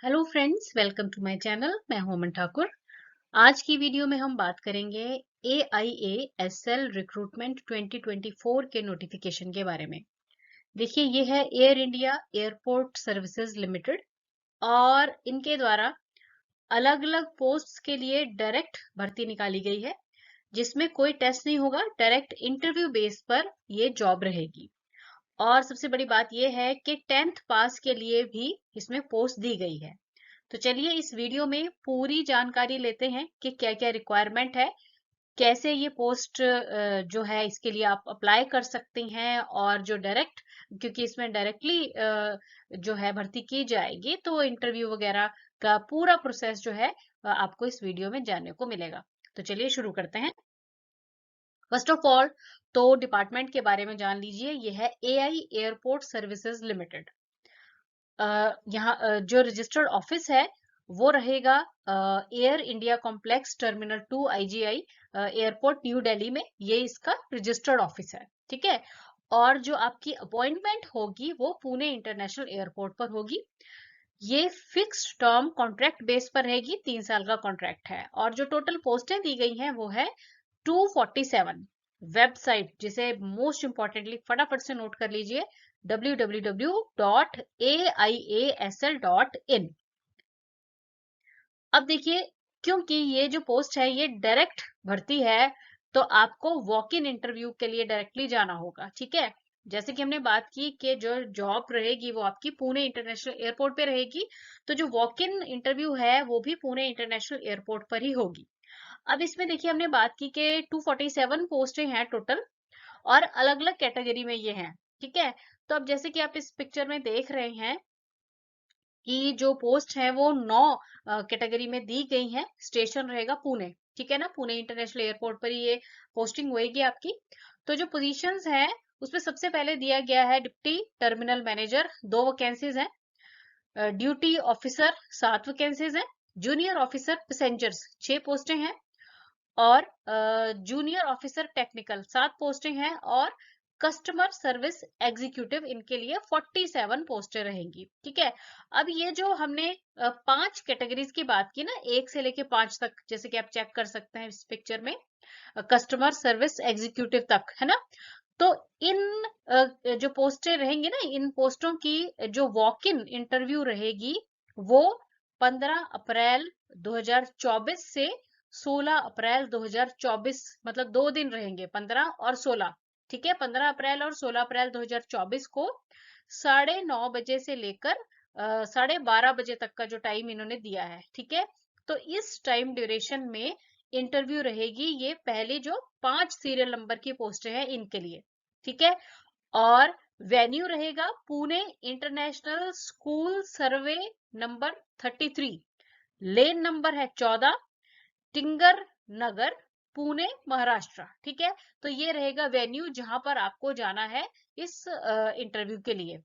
Hello friends, welcome to my channel. मैं हूं अमन ठाकुर। आज की वीडियो में हम बात करेंगे AIASL रिक्रूटमेंट 2024 के नोटिफिकेशन के बारे में। देखिए, ये है air India airport services limited और इनके द्वारा अलग अलग पोस्ट्स के लिए डायरेक्ट भर्ती निकाली गई है, जिसमें कोई टेस्ट नहीं होगा। डायरेक्ट इंटरव्यू बेस पर ये जॉब रहेगी। और सबसे बड़ी बात यह है कि 10th पास के लिए भी इसमें पोस्ट दी गई है। तो चलिए इस वीडियो में पूरी जानकारी लेते हैं कि क्या क्या रिक्वायरमेंट है, कैसे ये पोस्ट जो है इसके लिए आप अप्लाई कर सकते हैं, और जो डायरेक्ट, क्योंकि इसमें डायरेक्टली जो है भर्ती की जाएगी, तो इंटरव्यू वगैरह का पूरा प्रोसेस जो है आपको इस वीडियो में जानने को मिलेगा। तो चलिए शुरू करते हैं। फर्स्ट ऑफ ऑल तो डिपार्टमेंट के बारे में जान लीजिए। ये है AI एयरपोर्ट सर्विसेज लिमिटेड। यहाँ जो रजिस्टर्ड ऑफिस है वो रहेगा air India complex terminal 2 IGI airport new Delhi में। ये इसका रजिस्टर्ड ऑफिस है, ठीक है। और जो आपकी अपॉइंटमेंट होगी वो पुणे इंटरनेशनल एयरपोर्ट पर होगी। ये फिक्स्ड टर्म कॉन्ट्रैक्ट बेस पर रहेगी, 3 साल का कॉन्ट्रैक्ट है। और जो टोटल पोस्टें दी गई हैं वो है 247। वेबसाइट जिसे मोस्ट इंपॉर्टेंटली फटाफट से नोट कर लीजिए, www.aiasl.in। अब देखिए, क्योंकि ये जो पोस्ट है ये डायरेक्ट भर्ती है, तो आपको वॉक इन इंटरव्यू के लिए डायरेक्टली जाना होगा, ठीक है। जैसे कि हमने बात की कि जो जॉब रहेगी वो आपकी पुणे इंटरनेशनल एयरपोर्ट पे रहेगी, तो जो वॉक इन इंटरव्यू है वो भी पुणे इंटरनेशनल एयरपोर्ट पर ही होगी। अब इसमें देखिए, हमने बात की कि 247 पोस्टें हैं टोटल, और अलग अलग कैटेगरी में ये हैं, ठीक है। तो अब जैसे कि आप इस पिक्चर में देख रहे हैं कि जो पोस्ट है वो 9 कैटेगरी में दी गई है। स्टेशन रहेगा पुणे, ठीक है ना, पुणे इंटरनेशनल एयरपोर्ट पर ये पोस्टिंग होएगी आपकी। तो जो पोजीशंस है उसमें सबसे पहले दिया गया है डिप्टी टर्मिनल मैनेजर, 2 वैकेंसीज हैं। ड्यूटी ऑफिसर 7 वैकेंसीज हैं। जूनियर ऑफिसर पैसेंजर्स 6 पोस्टें हैं। और जूनियर ऑफिसर टेक्निकल 7 पोस्टें हैं। और कस्टमर सर्विस एग्जीक्यूटिव, इनके लिए 47 पोस्टें रहेंगी, ठीक है। अब ये जो हमने 5 कैटेगरीज की बात की ना, 1 से लेके 5 तक, जैसे कि आप चेक कर सकते हैं इस पिक्चर में, कस्टमर सर्विस एग्जीक्यूटिव तक है ना। तो इन जो पोस्टें रहेंगी ना, इन पोस्टों की जो वॉक इन इंटरव्यू रहेगी वो 15 अप्रैल 2024 से 16 अप्रैल 2024, मतलब 2 दिन रहेंगे, 15 और 16, ठीक है। 15 अप्रैल और 16 अप्रैल 2024 को 9:30 बजे से लेकर 12:30 बजे तक का जो टाइम इन्होंने दिया है, ठीक है। तो इस टाइम ड्यूरेशन में इंटरव्यू रहेगी। ये पहली जो 5 सीरियल नंबर की पोस्टें हैं इनके लिए, ठीक है। और वेन्यू रहेगा Pune international school survey number 33, lane number है 14, टिंगर नगर, पुणे महाराष्ट्र, ठीक है। तो ये रहेगा वेन्यू जहां पर आपको जाना है इस इंटरव्यू के लिए।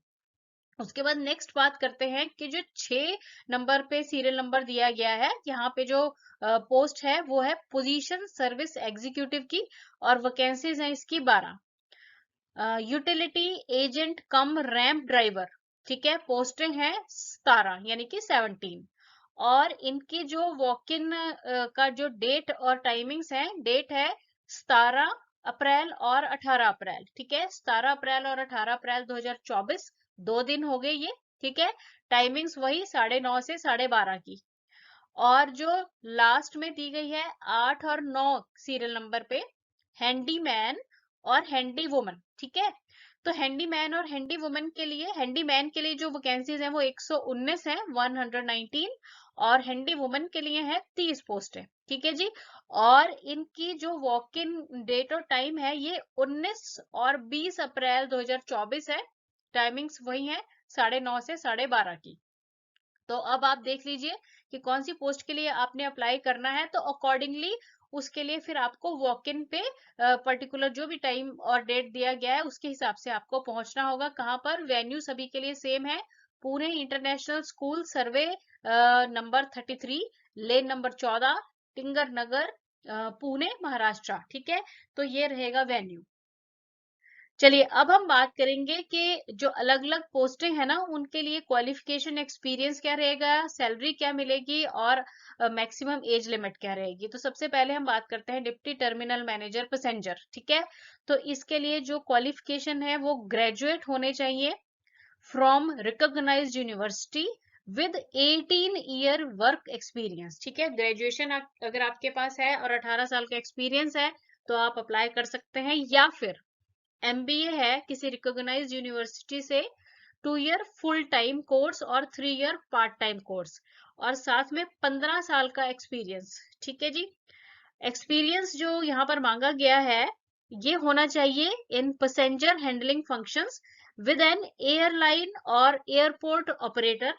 उसके बाद नेक्स्ट बात करते हैं कि जो 6 नंबर पे सीरियल नंबर दिया गया है, यहाँ पे जो पोस्ट है वो है पोजीशन सर्विस एग्जीक्यूटिव की, और वैकेंसीज हैं इसकी 12। Utility agent cum ramp driver, ठीक है, पोस्टें हैं 17, यानी कि 17। और इनकी जो वॉक इन का जो डेट और टाइमिंग्स है, डेट है 17 अप्रैल और 18 अप्रैल, ठीक है। 17 अप्रैल और 18 अप्रैल 2024, 2 दिन हो गए ये, ठीक है। टाइमिंग्स वही 9:30 से 12:30 की। और जो लास्ट में दी गई है 8 और 9 सीरियल नंबर पे, हैंडीमैन और हैंडी वुमन, ठीक है। तो हैंडीमैन और हैंडी वुमन के लिए, हैंडीमैन के लिए जो वैकेंसीज हैं वो 119 है, 119। और हैंडी वुमन के लिए है 30 पोस्ट है, ठीक है जी। और इनकी जो वॉक इन डेट और टाइम है ये 19 और 20 अप्रैल 2024 है। टाइमिंग्स वही है 9:30 से 12:30 की। तो अब आप देख लीजिए कि कौन सी पोस्ट के लिए आपने अप्लाई करना है, तो अकॉर्डिंगली उसके लिए फिर आपको वॉक इन पे पर्टिकुलर जो भी टाइम और डेट दिया गया है उसके हिसाब से आपको पहुंचना होगा। कहाँ पर? वेन्यू सभी के लिए सेम है, Pune international school survey number 33, lane number 14, टिंगर नगर, पुणे महाराष्ट्र, ठीक है। तो ये रहेगा वेन्यू। चलिए अब हम बात करेंगे कि जो अलग अलग पोस्टें हैं ना उनके लिए क्वालिफिकेशन एक्सपीरियंस क्या रहेगा, सैलरी क्या मिलेगी और मैक्सिमम एज लिमिट क्या रहेगी। तो सबसे पहले हम बात करते हैं डिप्टी टर्मिनल मैनेजर पैसेंजर, ठीक है। तो इसके लिए जो क्वालिफिकेशन है वो ग्रेजुएट होने चाहिए from recognised university with 18 year work experience, ठीक है। ग्रेजुएशन अगर आपके पास है और 18 साल का एक्सपीरियंस है तो आप अप्लाई कर सकते हैं, या फिर एमबीए है किसी रिकॉग्नाइज्ड यूनिवर्सिटी से 2 ईयर फुल टाइम कोर्स और 3 ईयर पार्ट टाइम कोर्स और साथ में 15 साल का एक्सपीरियंस, ठीक है जी। एक्सपीरियंस जो यहाँ पर मांगा गया है ये होना चाहिए in passenger handling functions with an airline और एयरपोर्ट ऑपरेटर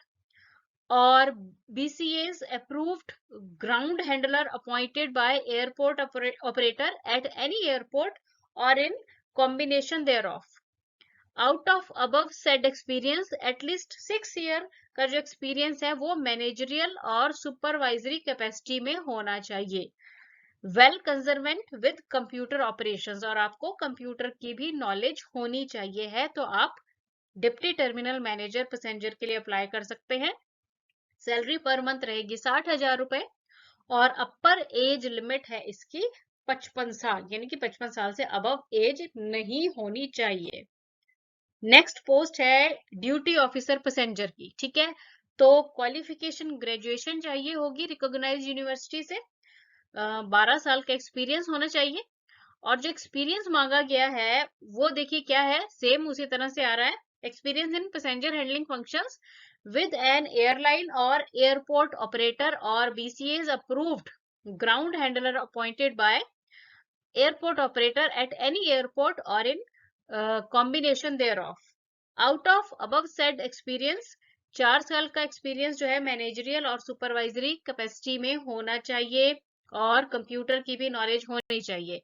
और BCA's approved ground handler appointed by airport operator at any airport or in combination thereof. Out of above said experience, at least 6 year का जो experience है वो managerial और supervisory capacity में होना चाहिए। वेल कंजर्वेंट विद कंप्यूटर ऑपरेशंस, और आपको कंप्यूटर की भी नॉलेज होनी चाहिए है, तो आप डिप्टी टर्मिनल मैनेजर पैसेंजर के लिए अप्लाई कर सकते हैं। सैलरी पर मंथ रहेगी 60,000 रुपए और अपर एज लिमिट है इसकी 55 साल, यानी कि 55 साल से अबव एज नहीं होनी चाहिए। नेक्स्ट पोस्ट है ड्यूटी ऑफिसर पैसेंजर की, ठीक है। तो क्वालिफिकेशन ग्रेजुएशन चाहिए होगी रिकॉग्नाइज्ड यूनिवर्सिटी से, 12 साल का एक्सपीरियंस होना चाहिए और जो एक्सपीरियंस मांगा गया है वो देखिए क्या है, सेम उसी तरह से आ रहा है। Experience in passenger handling functions with an airline or airport operator or BCA's approved ground handler appointed by airport operator at any airport or in combination thereof. Out of above said experience, 4 साल का experience जो है managerial और supervisory capacity में होना चाहिए और computer की भी नॉलेज होनी चाहिए।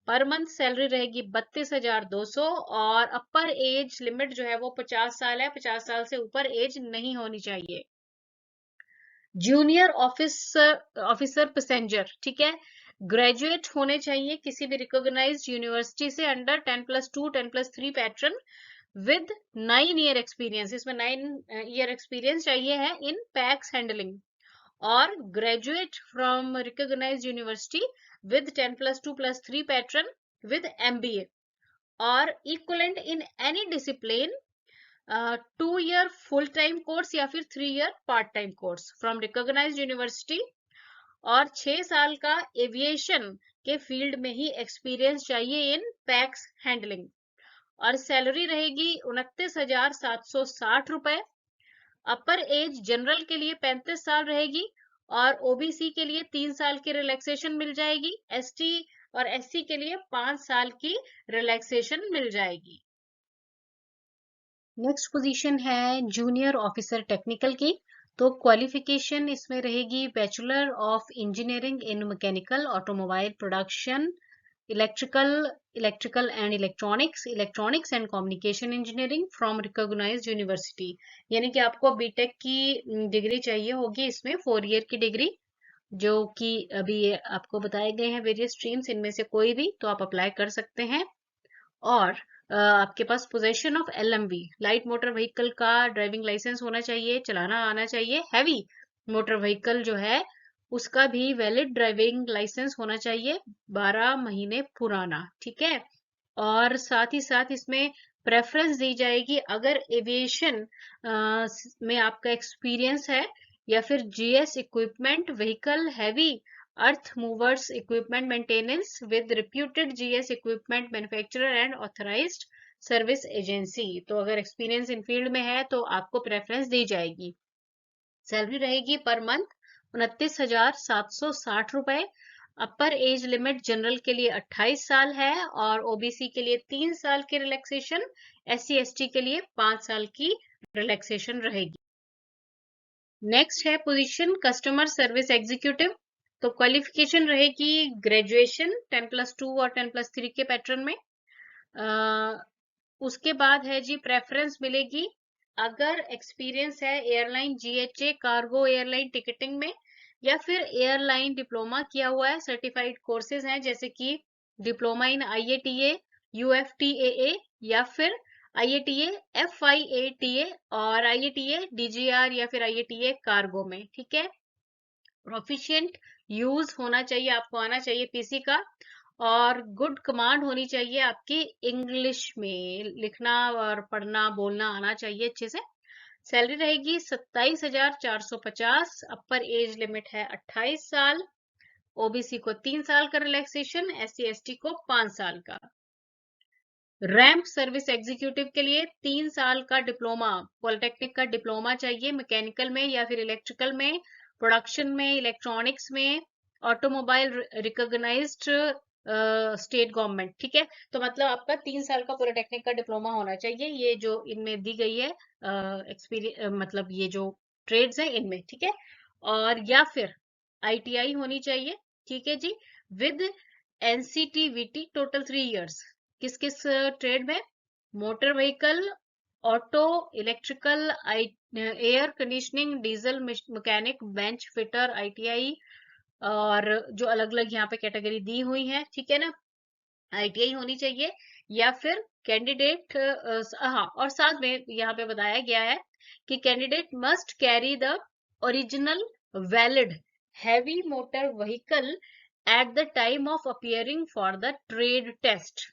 पर मंथ सैलरी रहेगी 32,200 और अपर एज लिमिट जो है वो 50 साल है, 50 साल से ऊपर एज नहीं होनी चाहिए। जूनियर ऑफिसर पैसेंजर, ठीक है। ग्रेजुएट होने चाहिए किसी भी रिकॉग्नाइज्ड यूनिवर्सिटी से under 10+2 10+3 pattern with 9 year experience, इसमें 9 ईयर एक्सपीरियंस चाहिए है इन पैक्स हैंडलिंग, और graduate from recognised university with 10+2+3 pattern with MBA और equivalent in any discipline, 2 year full time course या फिर 3 year part time course from recognised university और 6 साल का एविएशन के फील्ड में ही एक्सपीरियंस चाहिए इन पैक्स हैंडलिंग और सैलरी रहेगी 29,760 रुपए। अपर एज जनरल के लिए 35 साल रहेगी और ओबीसी के लिए 3 साल की रिलैक्सेशन मिल जाएगी, एसटी और एससी के लिए 5 साल की रिलैक्सेशन मिल जाएगी। नेक्स्ट पोजीशन है जूनियर ऑफिसर टेक्निकल की। तो क्वालिफिकेशन इसमें रहेगी bachelor of engineering in mechanical automobile production, electrical and electronics and communication engineering from recognised university, यानी कि आपको बीटेक की डिग्री चाहिए होगी इसमें, 4 ईयर की डिग्री, जो कि अभी आपको बताए गए हैं वेरियस स्ट्रीम्स, इनमें से कोई भी तो आप अप्लाई कर सकते हैं। और आपके पास possession of LMV light motor vehicle का ड्राइविंग लाइसेंस होना चाहिए, चलाना आना चाहिए। हैवी मोटर व्हीकल जो है उसका भी वैलिड ड्राइविंग लाइसेंस होना चाहिए, 12 महीने पुराना, ठीक है। और साथ ही साथ इसमें प्रेफरेंस दी जाएगी अगर एविएशन में आपका एक्सपीरियंस है या फिर GS equipment vehicle heavy earth movers equipment maintenance with reputed GS equipment manufacturer and authorised service agency. तो अगर एक्सपीरियंस इन फील्ड में है तो आपको प्रेफरेंस दी जाएगी। सैलरी रहेगी पर मंथ 29,760 रुपए। अपर एज लिमिट जनरल के लिए 28 साल है और ओबीसी के लिए 3 साल की रिलैक्सेशन, SC/ST के लिए 5 साल की रिलैक्सेशन रहेगी। नेक्स्ट है पोजीशन कस्टमर सर्विस एग्जीक्यूटिव। तो क्वालिफिकेशन रहेगी ग्रेजुएशन 10+2 और 10+3 के पैटर्न में। उसके बाद है जी प्रेफरेंस मिलेगी अगर एक्सपीरियंस है airline GHA cargo airline ticketing में या फिर एयरलाइन डिप्लोमा किया हुआ है, सर्टिफाइड कोर्सेज हैं जैसे कि डिप्लोमा इन IATA, UFTAA या फिर IATA, FIATA और IATA DGR या फिर IATA कार्गो में, ठीक है। प्रोफिशिएंट यूज होना चाहिए, आपको आना चाहिए पीसी का, और गुड कमांड होनी चाहिए आपकी, इंग्लिश में लिखना और पढ़ना बोलना आना चाहिए अच्छे से। सैलरी रहेगी 27,450, अपर एज लिमिट है 28 साल, ओबीसी को 3 साल का रिलैक्सेशन, SC ST को 5 साल का। रैंप सर्विस एग्जीक्यूटिव के लिए 3 साल का डिप्लोमा, पॉलिटेक्निक का डिप्लोमा चाहिए, मैकेनिकल में या फिर इलेक्ट्रिकल में, प्रोडक्शन में, इलेक्ट्रॉनिक्स में, ऑटोमोबाइल रिकॉग्नाइज्ड स्टेट गवर्नमेंट, ठीक है। तो मतलब आपका 3 साल का पॉलिटेक्निक का डिप्लोमा होना चाहिए, ये जो इनमें दी गई है एक्सपीरियंस, मतलब ये जो ट्रेड्स हैं इनमें, ठीक है। और या फिर ITI होनी चाहिए, ठीक है जी, विद NCTVT टोटल 3 इयर्स। किस किस ट्रेड में? Motor vehicle, auto, electrical, air conditioning, diesel mechanic, bench fitter, ITI, और जो अलग अलग यहाँ पे कैटेगरी दी हुई है, ठीक है ना। ITI होनी चाहिए, या फिर कैंडिडेट, हाँ, और साथ में यहाँ पे बताया गया है कि candidate must carry the original valid heavy motor vehicle at the time of appearing for the trade test,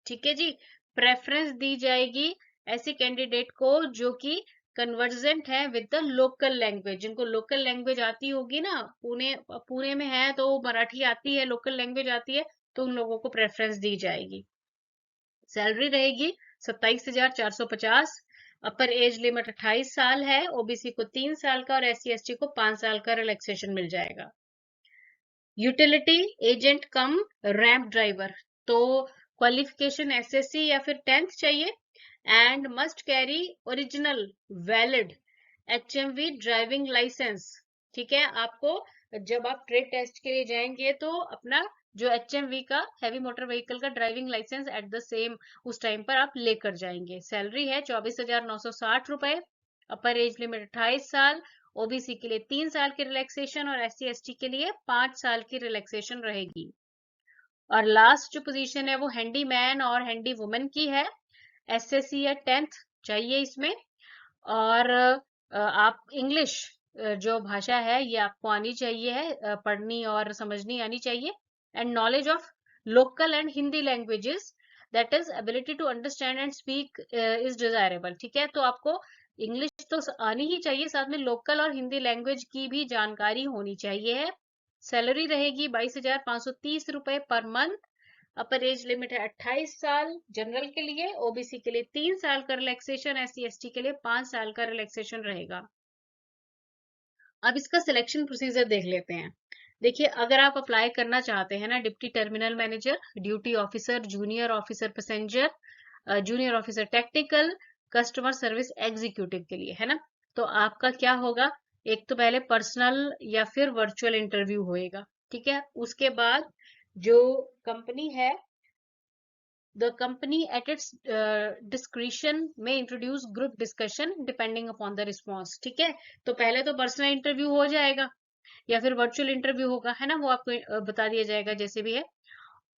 ठीक है जी। प्रेफरेंस दी जाएगी ऐसे कैंडिडेट को जो कि कन्वर्जेंट है विद द लोकल लैंग्वेज, जिनको लोकल लैंग्वेज आती होगी ना, पुणे पुणे में है तो मराठी आती है, लोकल लैंग्वेज आती है, तो उन लोगों को प्रेफरेंस दी जाएगी। सैलरी रहेगी 27,450, अपर एज लिमिट 28 साल है, ओबीसी को 3 साल का और SC ST को 5 साल का रिलैक्सेशन मिल जाएगा। Utility agent cum ramp driver, तो क्वालिफिकेशन SSC या फिर 10th चाहिए, and must carry original valid HMV driving licence, ठीक है। आपको जब आप ट्रेड टेस्ट के लिए जाएंगे तो अपना जो HMV का हैवी मोटर व्हीकल का driving licence at the same उस टाइम पर आप लेकर जाएंगे। सैलरी है 24,960 रुपए, अपर एज लिमिट 28 साल, ओबीसी के लिए 3 साल की रिलैक्सेशन और SC ST के लिए 5 साल की रिलैक्सेशन रहेगी। और लास्ट जो पोजीशन है वो हैंडीमैन और हैंडी वुमेन की है, SSC या 10th चाहिए इसमें, और आप इंग्लिश जो भाषा है ये आपको आनी चाहिए है, पढ़नी और समझनी आनी चाहिए, and knowledge of local and Hindi languages, that is ability to understand and speak is desirable, ठीक है। तो आपको इंग्लिश तो आनी ही चाहिए, साथ में लोकल और हिंदी लैंग्वेज की भी जानकारी होनी चाहिए है। सैलरी रहेगी 22,530 रुपए पर मंथ, अपर एज लिमिट है 28 साल जनरल के लिए, ओबीसी के लिए 3 साल का रिलैक्सेशन, SC ST के लिए 5 साल का रिलैक्सेशन रहेगा। अब इसका सिलेक्शन प्रोसीजर देख लेते हैं। देखिए, अगर आप अप्लाई करना चाहते हैं ना deputy terminal manager, duty officer, junior officer passenger, junior officer technical, customer service executive के लिए, है ना, तो आपका क्या होगा, एक तो पहले पर्सनल या फिर वर्चुअल इंटरव्यू होएगा, ठीक है। उसके बाद जो कंपनी है, the company at its discretion may introduce group discussion depending upon the response, ठीक है। तो पहले तो पर्सनल इंटरव्यू हो जाएगा या फिर वर्चुअल इंटरव्यू होगा, है ना, वो आपको बता दिया जाएगा जैसे भी है।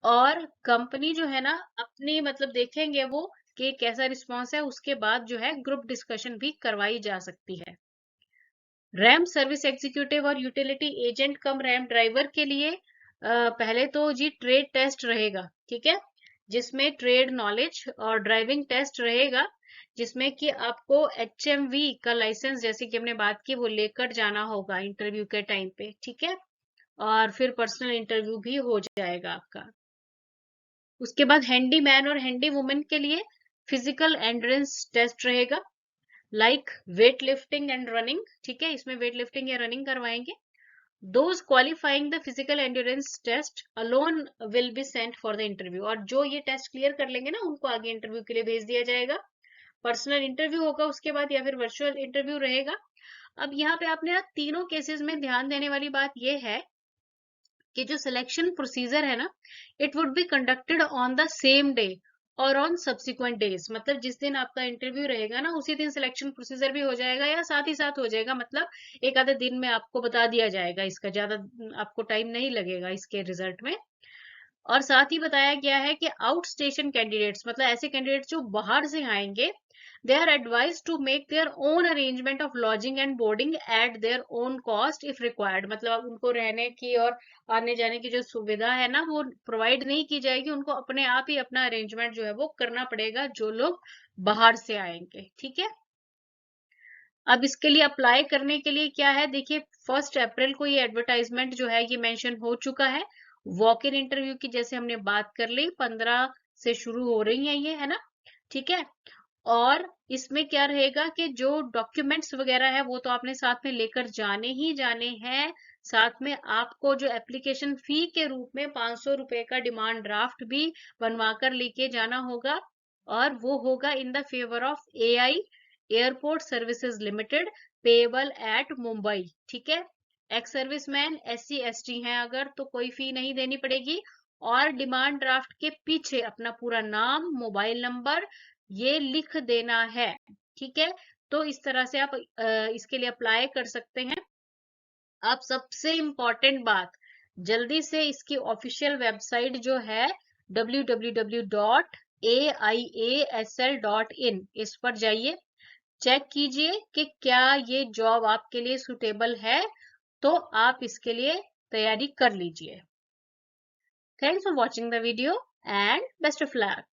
और कंपनी जो है ना अपनी मतलब देखेंगे वो कि कैसा रिस्पॉन्स है, उसके बाद जो है ग्रुप डिस्कशन भी करवाई जा सकती है। रैम सर्विस एग्जीक्यूटिव और यूटिलिटी एजेंट कम रैम ड्राइवर के लिए पहले तो जी ट्रेड टेस्ट रहेगा, ठीक है, जिसमें ट्रेड नॉलेज और ड्राइविंग टेस्ट रहेगा, जिसमें कि आपको HMV का लाइसेंस, जैसे कि हमने बात की, वो लेकर जाना होगा इंटरव्यू के टाइम पे, ठीक है। और फिर पर्सनल इंटरव्यू भी हो जाएगा आपका। उसके बाद हैंडीमैन और हैंडी वुमेन के लिए फिजिकल एंड्रेंस टेस्ट रहेगा, like weight lifting and running, ठीक है, इसमें वेट लिफ्टिंग या रनिंग करवाएंगे। Those qualifying the physical endurance test alone will be sent for the interview, और जो ये टेस्ट क्लियर कर लेंगे ना उनको आगे इंटरव्यू के लिए भेज दिया जाएगा। पर्सनल इंटरव्यू होगा उसके बाद या फिर वर्चुअल इंटरव्यू रहेगा। अब यहाँ पे आपने ना तीनों केसेस में ध्यान देने वाली बात ये है कि जो सिलेक्शन प्रोसीजर है ना, it would be conducted on the same day और ऑन सब्सिक्वेंट डेज, मतलब जिस दिन आपका इंटरव्यू रहेगा ना उसी दिन सिलेक्शन प्रोसीजर भी हो जाएगा या साथ ही साथ हो जाएगा, मतलब एक आधे दिन में आपको बता दिया जाएगा, इसका ज्यादा आपको टाइम नहीं लगेगा इसके रिजल्ट में। और साथ ही बताया गया है कि आउट स्टेशन कैंडिडेट्स मतलब ऐसे कैंडिडेट्स जो बाहर से आएंगे, they are advised to make their own arrangement of lodging and boarding at their own cost if required। मतलब उनको रहने की और आने जाने की जो सुविधा है ना वो प्रोवाइड नहीं की जाएगी, उनको अपने आप ही अपना अरेंजमेंट जो है वो करना पड़ेगा जो लोग बाहर से आएंगे। ठीक है, अब इसके लिए अप्लाई करने के लिए क्या है, देखिए 1 अप्रैल को ये एडवर्टाइजमेंट जो है ये मेंशन हो चुका है। वॉक इन इंटरव्यू की जैसे हमने बात कर ली 15 से शुरू हो रही है ये, है ना। ठीक है, और इसमें क्या रहेगा कि जो डॉक्यूमेंट्स वगैरह है वो तो आपने साथ में लेकर जाने ही जाने हैं। साथ में आपको जो एप्लीकेशन फी के रूप में 500 रुपए का डिमांड ड्राफ्ट भी बनवा कर लेके जाना होगा, और वो होगा in the favour of AI airport services limited, payable eight Mumbai. ठीक है, एक्स सर्विसमैन SC ST हैं अगर तो कोई फी नहीं देनी पड़ेगी, और डिमांड ड्राफ्ट के पीछे अपना पूरा नाम, मोबाइल नंबर ये लिख देना है। ठीक है, तो इस तरह से आप इसके लिए अप्लाई कर सकते हैं। अब सबसे इम्पोर्टेंट बात, जल्दी से इसकी ऑफिशियल वेबसाइट जो है www.aiasl.in, इस पर जाइए, चेक कीजिए कि क्या ये जॉब आपके लिए सुटेबल है, तो आप इसके लिए तैयारी कर लीजिए। Thanks for watching the video and best of luck.